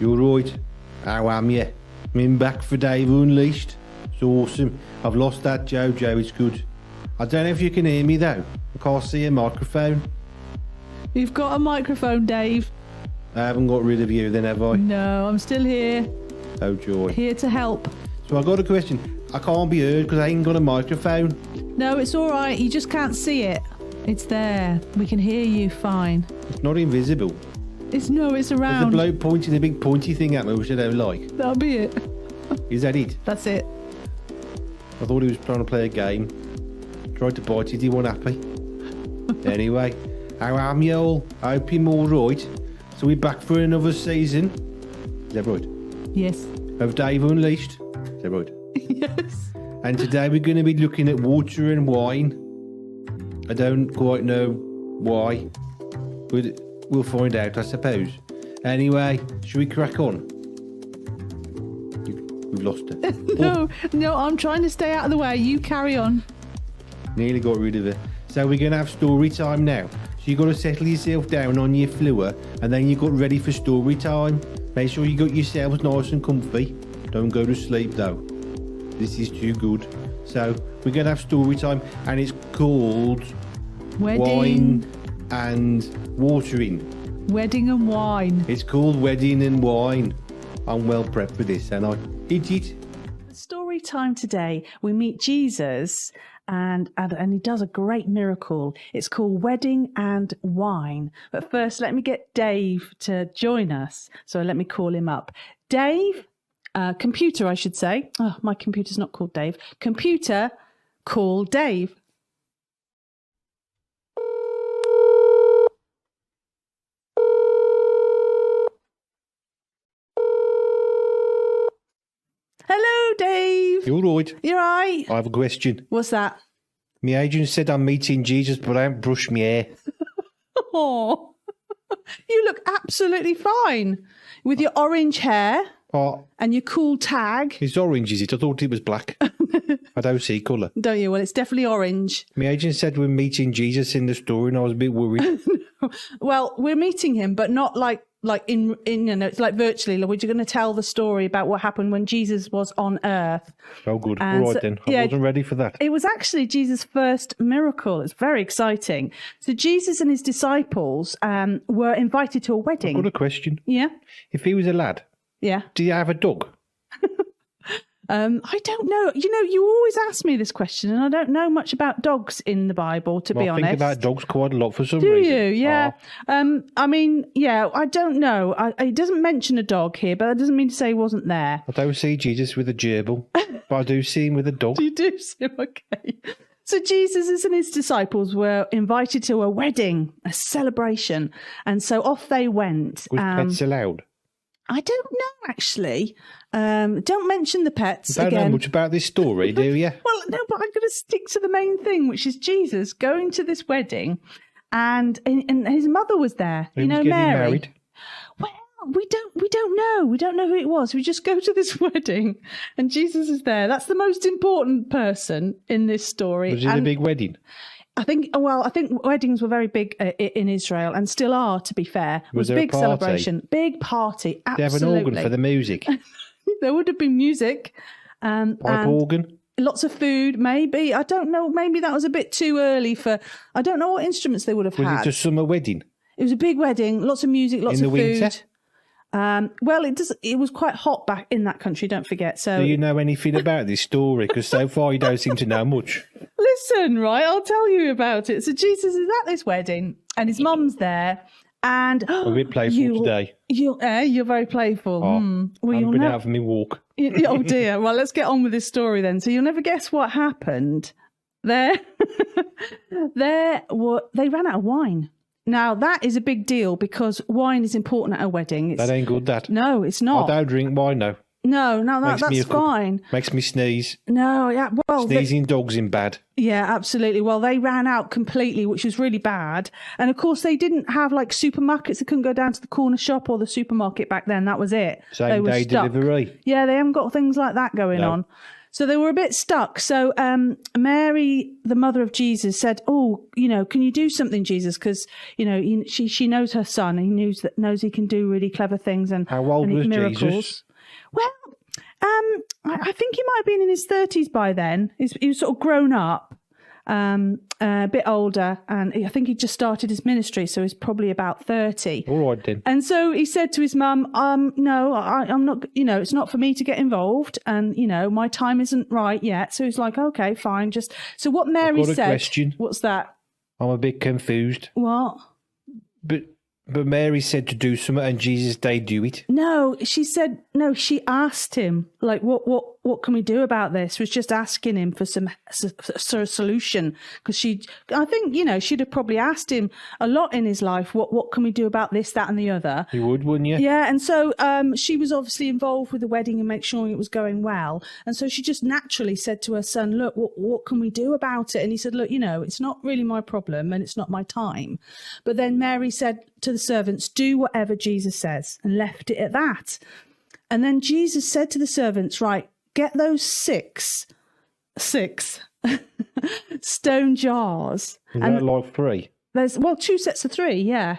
You're right. How am you? I'm back for Dave Unleashed. It's awesome. I've lost that JoJo. It's good. I don't know if you can hear me though. I can't see a microphone. You've got a microphone, Dave. I haven't got rid of you then, have I? No, I'm still here. Oh joy. Here to help. So I got a question. I can't be heard because I ain't got a microphone. No, it's all right. You just can't see it. It's there. We can hear you fine. It's not invisible. It's There's a around. bloke pointing a big pointy thing at me, which I don't like. That'll be it. Is that it? That's it. I thought he was trying to play a game. Tried to bite it, he wasn't happy. Anyway, how am you all? I hope you're all right. So we're back for another season. Is that right? Yes. Of Dave Unleashed. Is that right? Yes. And today we're going to be looking at water and wine. I don't quite know why, but we'll find out, I suppose. Anyway, should we crack on? We've lost it. No, I'm trying to stay out of the way. You carry on. Nearly got rid of it. So we're going to have story time now. So you've got to settle yourself down on your floor and then you got ready for story time. Make sure you got yourselves nice and comfy. Don't go to sleep though. This is too good. So we're going to have story time and it's called Wedding. Wine and Watering. Wedding and wine. It's called Wedding and Wine. I'm well prepped for this, and I hit it. Story time today. We meet Jesus and he does a great miracle. It's called Wedding and Wine. But first, let me get Dave to join us. So let me call him up. Dave, computer, I should say. Oh, my computer's not called Dave. Computer, call Dave. Hello, Dave. You're right. You're right. I have a question. What's that? My agent said I'm meeting Jesus, but I haven't brushed my hair. Oh, you look absolutely fine with your orange hair Oh, and your cool tag. it's orange, is it? I thought it was black. I don't see colour. Don't you? Well, it's definitely orange. My agent said we're meeting Jesus in the store, and I was a bit worried. Well, we're meeting him, but not like in it's like virtually. Like, we're going to tell the story about what happened when Jesus was on earth. Oh, good. And All right so- then. I yeah. wasn't ready for that. It was actually Jesus' first miracle. It's very exciting. So Jesus and his disciples were invited to a I've wedding. got a question. Yeah, If he was a lad, yeah. do you have a dog? I don't know. You know, you always ask me this question, and I don't know much about dogs in the Bible, to be I honest. think about dogs quite a lot for some Do reason. you? Yeah. Oh, I mean, yeah, I don't know. It doesn't mention a dog here, but that doesn't mean to say he wasn't there. I don't see Jesus with a gerbil, but I do see him with a dog. You do see, okay. So Jesus and his disciples were invited to a wedding, a celebration, and so off they went. Was pets allowed? I don't know, actually. Don't mention the pets I don't again. know much about this story, do you? Well, no, but I'm going to stick to the main thing, which is Jesus going to this wedding, and his mother was there. Who you was know, getting Mary. married? Well, we don't know. We don't know who it was. We just go to this wedding, and Jesus is there. That's the most important person in this story. Was it a big wedding? I think weddings were very big in Israel and still are, to be fair. It Was there a big party? celebration, big party. They have Absolutely. an organ for the music. There would have been music. Pipe and organ? lots of food, maybe. I don't know. Maybe that was a bit too early for. I don't know what instruments they would have Was had. it a summer wedding? It was a big wedding, lots of music, lots In of the food. winter? Well, it was quite hot back in that country. Don't forget. So Do you know anything about this story? Because so far you don't seem to know much. listen, right? I'll tell you about it. So Jesus is at this wedding, and his mum's there. And I'm a bit playful today. You're very playful. Oh, Well, I've you'll been never. out for me walk. Oh dear. Well, let's get on with this story then. So you'll never guess what happened. They ran out of wine. Now that is a big deal because wine is important at a wedding. That ain't good, that. No, it's I not. don't drink wine, no. No, Makes me that's a cook. fine. Makes me sneeze. No, yeah, well, Sneezing dogs in bad. yeah, absolutely. Well, they ran out completely, which was really bad. And of course, they didn't have like supermarkets. They couldn't go down to the corner shop or the supermarket back then. That was it. They Same were day stuck. delivery. Yeah, they haven't got things like that going No. on. So they were a bit stuck. So Mary, the mother of Jesus, said, "Oh, can you do something, Jesus? Because she knows her son. And he knows he can do really clever things and how old was miracles." Jesus? Well, I think he might have been in his 30s by then. He was sort of grown up. A bit older, and I think he just started his ministry, so he's probably about 30. All right then. And so he said to his mum, no, I'm not, it's not for me to get involved, and, my time isn't right yet. So he's like, okay, fine. So what Mary I've got a said, question. What's that? I'm a bit confused. What? But Mary said to do something, and Jesus, they do it. No, she said, no, she asked him, like, what can we do about this? She was just asking him for some sort of solution. Because I think, she'd have probably asked him a lot in his life, what can we do about this, that, and the other? You would, wouldn't you? Yeah, and so she was obviously involved with the wedding and make sure it was going well. And so she just naturally said to her son, look, what can we do about it? And he said, look, it's not really my problem and it's not my time. But then Mary said to the servants, do whatever Jesus says, and left it at that. And then Jesus said to the servants, right, get those six stone jars. Is that like 3? There's 2 sets of 3, yeah.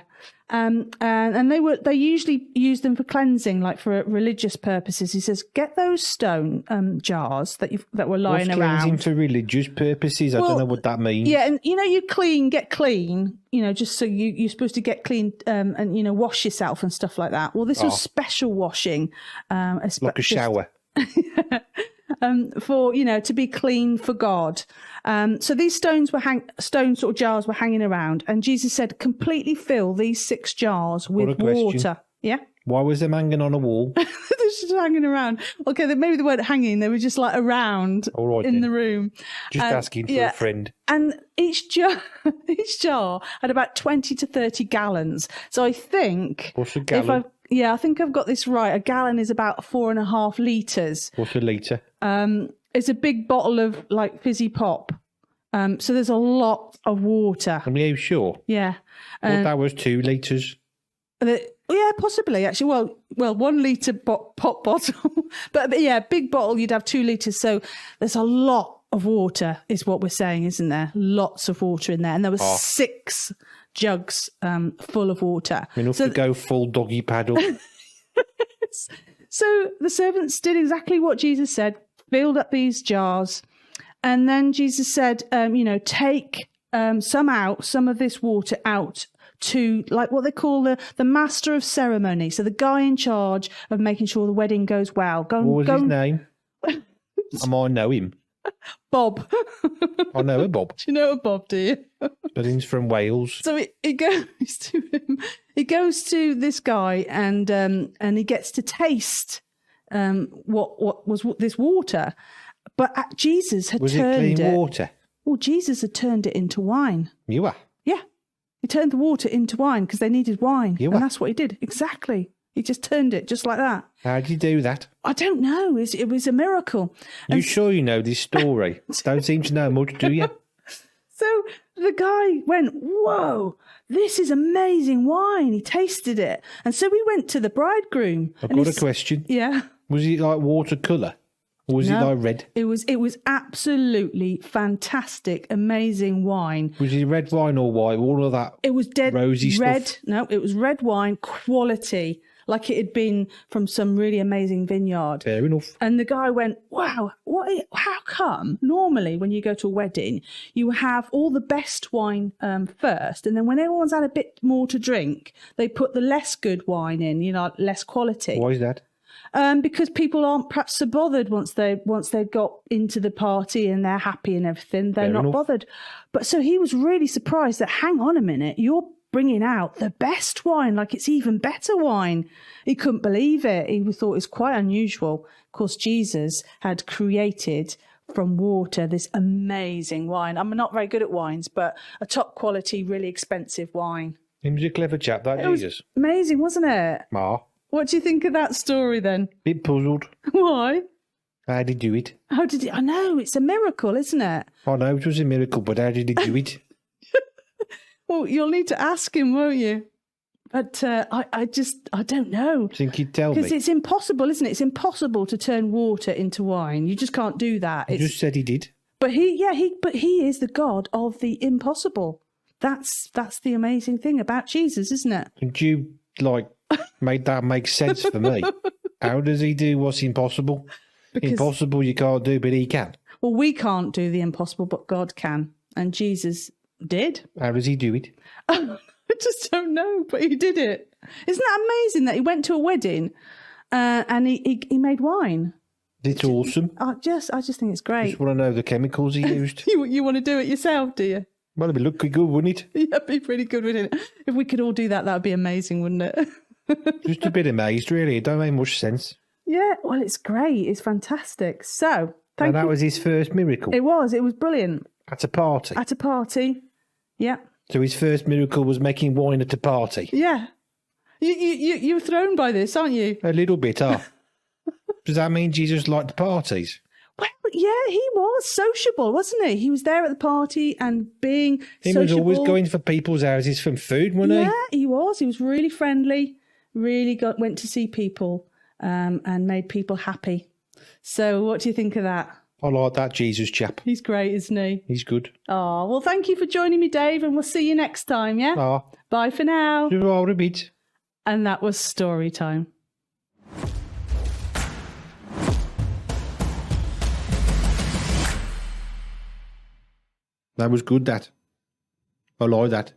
And they usually use them for cleansing, like for religious purposes. He says, get those stone jars that were lying What's around. cleansing for religious purposes? I don't know what that means. Yeah, and you get clean, just so you're supposed to get clean and wash yourself and stuff like that. Well, this was special washing, like a shower. For to be clean for God. So these stone sort of jars were hanging around, and Jesus said, completely fill these 6 jars with water. Yeah. Why was them hanging on a wall? They're just hanging around. Okay, maybe they weren't hanging; they were just like around the room. Just asking for a friend. And each jar had about 20 to 30 gallons. So I think What's a gallon? I think I've got this right. A gallon is about 4.5 litres. What's a litre? It's a big bottle of like fizzy pop. So there's a lot of water. Are you sure? Yeah. Well, that was 2 litres. Yeah, possibly actually. Well, 1 litre pop bottle, but yeah, big bottle. You'd have 2 litres. So there's a lot of water, is what we're saying, isn't there? Lots of water in there, and there was 6 jugs full of water. Enough to go full doggy paddle. So the servants did exactly what Jesus said, filled up these jars, and then Jesus said, take some of this water out to like what they call the master of ceremony. So the guy in charge of making sure the wedding goes well. What was his name? I might know him. Bob. I know a Bob. Do you know a Bob, do you? But he's from Wales. So it goes to him. He goes to this guy and he gets to taste what was this water. But Jesus had turned it. Was it clean water? Well, Jesus had turned it into wine. You are? Yeah. He turned the water into wine because they needed wine. You and that's what he did. Exactly. He just turned it just like that. How did you do that? I don't know. It was a miracle. You sure you know this story? Don't seem to know much, do you? So the guy went, whoa, this is amazing wine. He tasted it. And so we went to the bridegroom. I've got a question. Yeah. Was it like watercolour? Or was it like red? It was absolutely fantastic, amazing wine. Was it red wine or white? All of that It was dead rosy red. stuff? No, it was red wine, quality, like it had been from some really amazing vineyard. Fair enough. And the guy went, wow, how come normally when you go to a wedding, you have all the best wine first, and then when everyone's had a bit more to drink, they put the less good wine in, less quality. Why is that? Because people aren't perhaps so bothered once they've got into the party and they're happy and everything. They're not bothered. But so he was really surprised that, hang on a minute, you're bringing out the best wine, like it's even better wine. He couldn't believe it. He thought it was quite unusual. Of course, Jesus had created from water this amazing wine. I'm not very good at wines, but a top quality, really expensive wine. He was a clever chap, that Jesus. Amazing, wasn't it? Ma. What do you think of that story then? Bit puzzled. Why? How did he do it? How did he? I know, it's a miracle, isn't it? I know it was a miracle, but how did he do it? Well, you'll need to ask him, won't you? But I don't know. Think he'd tell me? Because it's impossible, isn't it? It's impossible to turn water into wine. You just can't do that. He just said he did. But he is the God of the impossible. That's the amazing thing about Jesus, isn't it? And you made that make sense for me. How does he do what's impossible? Because, impossible you can't do, but he can. Well, we can't do the impossible, but God can. And Jesus did. How does he do it? I just don't know, but he did it. Isn't that amazing that he went to a wedding and he made wine? It's awesome. I just think it's great. Just want to know the chemicals he used. You want to do it yourself, do you? Well, it'd be looking good, wouldn't it? Yeah, it'd be pretty good, wouldn't it? If we could all do that, that would be amazing, wouldn't it? Just a bit amazed, really. It don't make much sense. Yeah, well, it's great. It's fantastic. So, and that was his first miracle. It was brilliant. At a party. At a party, yeah. So his first miracle was making wine at a party. Yeah, you're thrown by this, aren't you? A little bit, Does that mean Jesus liked parties? Well, yeah, he was sociable, wasn't he? He was there at the party and being sociable. He was always going for people's houses for food, wasn't he? Yeah, he was. He was really friendly. Really went to see people and made people happy. So, what do you think of that? I like that Jesus chap. He's great, isn't he? He's good. Oh, well, thank you for joining me, Dave, and we'll see you next time, yeah? Bye for now. A bit. And that was story time. That was good, that. I like that.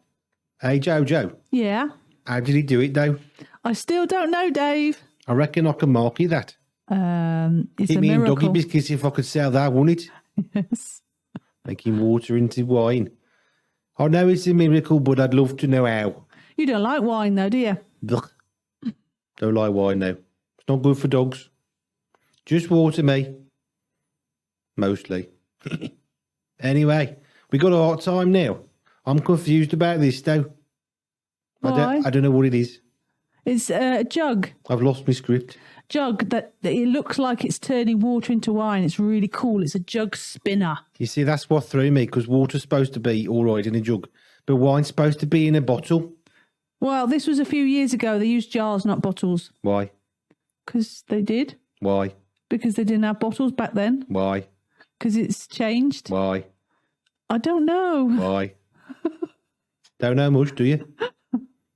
Hey, JoJo. Yeah? How did he do it, though? I still don't know, Dave. I reckon I can mark you that. It's Hit a me in miracle. doggy biscuits if I could sell that, wouldn't it? Yes. Making water into wine. I know it's a miracle, but I'd love to know how. You don't like wine, though, do you? Ugh. Don't like wine, though. It's not good for dogs. Just water me. Mostly. Anyway, we got a hard time now. I'm confused about this, though. Why? I don't know what it is. It's a jug. I've lost my script. Jug that it looks like it's turning water into wine. It's really cool. It's a jug spinner. You see, that's what threw me, because water's supposed to be all right in a jug, but wine's supposed to be in a bottle. Well, this was a few years ago. They used jars, not bottles. Why? Because they did. Why? Because they didn't have bottles back then. Why? Because it's changed. Why? I don't know. Why? Don't know much, do you?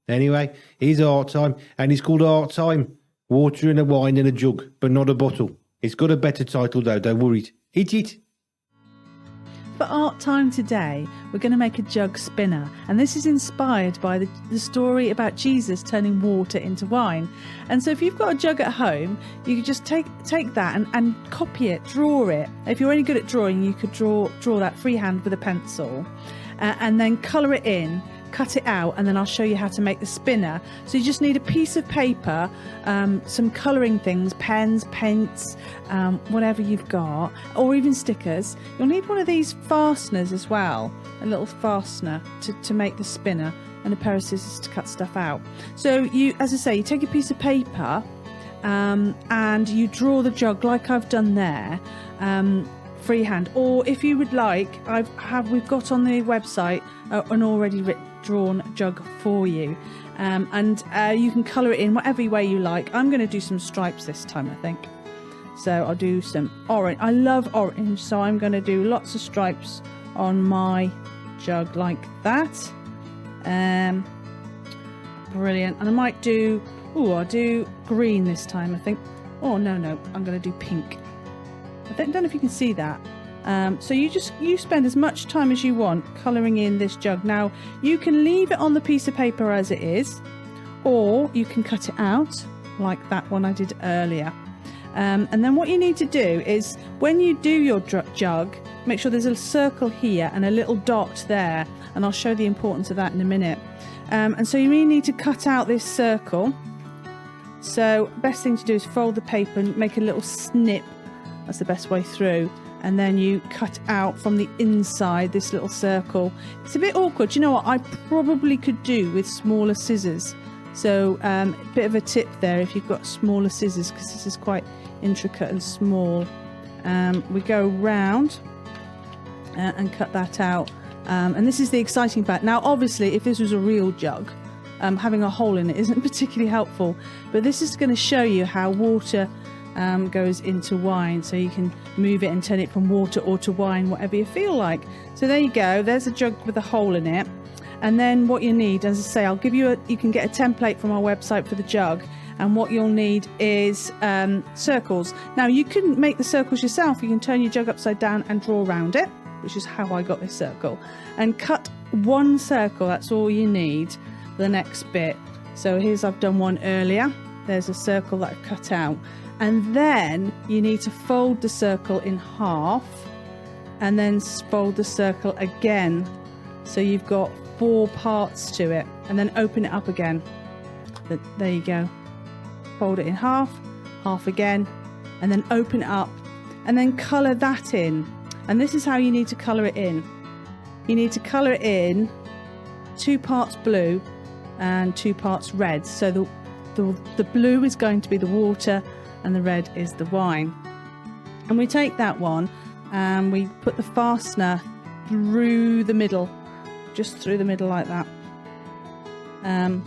Anyway, here's art time, and it's called Art Time. Water and a wine in a jug, but not a bottle. It's got a better title, though, don't worry. Hit it. For art time today, we're going to make a jug spinner, and this is inspired by the story about Jesus turning water into wine. And so if you've got a jug at home, you could just take that and copy it, draw it. If you're any good at drawing, you could draw that freehand with a pencil, and then colour it in, cut it out, and then I'll show you how to make the spinner. So you just need a piece of paper, some colouring things, pens, paints, whatever you've got, or even stickers. You'll need one of these fasteners as well, a little fastener to make the spinner, and a pair of scissors to cut stuff out. So you, as I say, you take a piece of paper and you draw the jug like I've done there, freehand, or if you would like, we've got on the website an already drawn jug for you, and you can colour it in whatever way you like. I'm going to do some stripes this time, I think, so I'll do some orange. I love orange, so I'm going to do lots of stripes on my jug like that. Brilliant. And I might do I'll do green this time, I think. Oh no, I'm going to do pink. I don't know if you can see that. So you spend as much time as you want colouring in this jug. Now you can leave it on the piece of paper as it is, or you can cut it out like that one I did earlier. And then what you need to do is, when you do your jug, make sure there's a circle here and a little dot there, and I'll show the importance of that in a minute. And so you really need to cut out this circle. So best thing to do is fold the paper and make a little snip. That's the best way through. And then you cut out from the inside this little circle. It's a bit awkward. You know what? I probably could do with smaller scissors. So a bit of a tip there if you've got smaller scissors, because this is quite intricate and small. We go round and cut that out. And this is the exciting part. Now, obviously, if this was a real jug, having a hole in it isn't particularly helpful. But this is going to show you how water goes into wine, so you can move it and turn it from water or to wine, whatever you feel like. So there you go. There's a jug with a hole in it. And then what you need, as I say, I'll give you you can get a template from our website for the jug. And what you'll need is circles. Now you can make the circles yourself. You can turn your jug upside down and draw around it, which is how I got this circle. And cut one circle, that's all you need for the next bit. So here's, I've done one earlier. There's a circle that I've cut out. And then you need to fold the circle in half and then fold the circle again. So you've got 4 parts to it, and then open it up again. There you go. Fold it in half, half again, and then open it up, and then colour that in. And this is how you need to colour it in. You need to colour it in 2 parts blue and 2 parts red. So the blue is going to be the water and the red is the wine. And we take that one and we put the fastener through the middle, just through the middle like that. And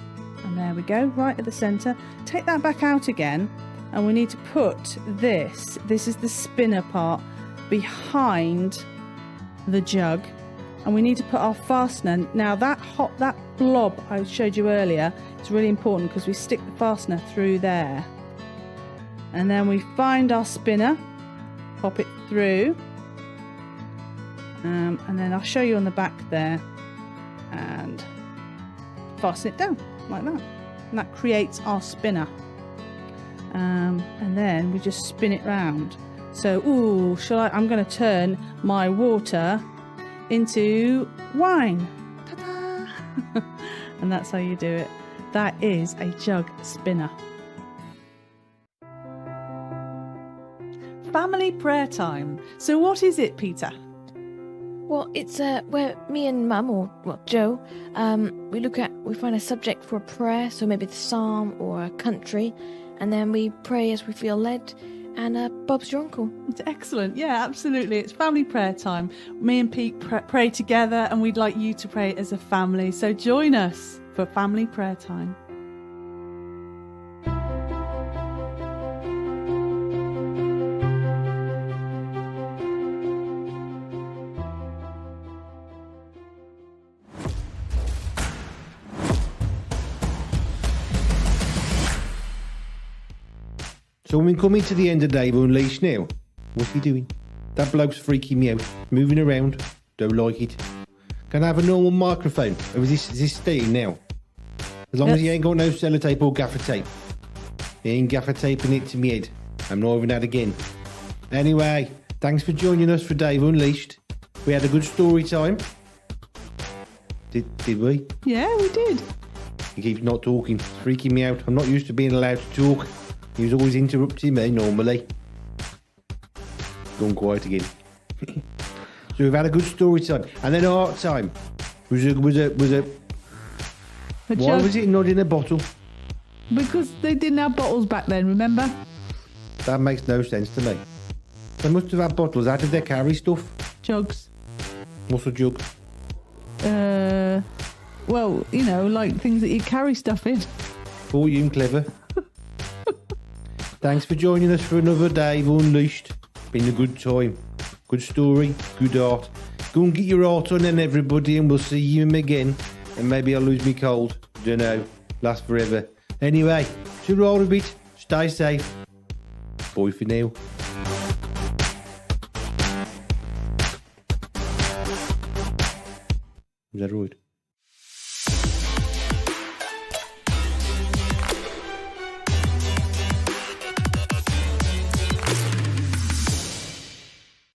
there we go, right at the centre. Take that back out again, and we need to put this is the spinner part, behind the jug, and we need to put our fastener. Now that blob I showed you earlier is really important, because we stick the fastener through there, and then we find our spinner, pop it through, and then I'll show you on the back there, and fasten it down like that, and that creates our spinner. And then we just spin it round. So I'm going to turn my water into wine. Ta-da! And that's how you do it. That is a jug spinner. Family prayer time. So what is it, Peter? Well, it's where me and Mum, or Jo, we find a subject for a prayer, so maybe the psalm or a country, and then we pray as we feel led. And Bob's your uncle. It's excellent. Yeah, absolutely. It's family prayer time. Me and Pete pray together, and we'd like you to pray as a family. So join us for family prayer time. So we're coming to the end of Dave Unleashed now. What's he doing? That bloke's freaking me out. Moving around. Don't like it. Can I have a normal microphone? Or is this staying now? As long as he ain't got no sellotape or gaffer tape. He ain't gaffer taping it to me head. I'm not having that again. Anyway, thanks for joining us for Dave Unleashed. We had a good story time. Did we? Yeah, we did. He keeps not talking. It's freaking me out. I'm not used to being allowed to talk. He was always interrupting me normally. Gone quiet again. So we've had a good story time, and then art time. Was it? Why was it not in a bottle? Because they didn't have bottles back then. Remember? That makes no sense to me. They must have had bottles. How did they carry stuff? Jugs. What's a jug? Well, like things that you carry stuff in. Oh, you're clever. Thanks for joining us for another Dave Unleashed. Been a good time. Good story, good art. Go and get your art on then, everybody, and we'll see you again. And maybe I'll lose me cold. Dunno. Last forever. Anyway, so roll a bit. Stay safe. Bye for now. Is that right?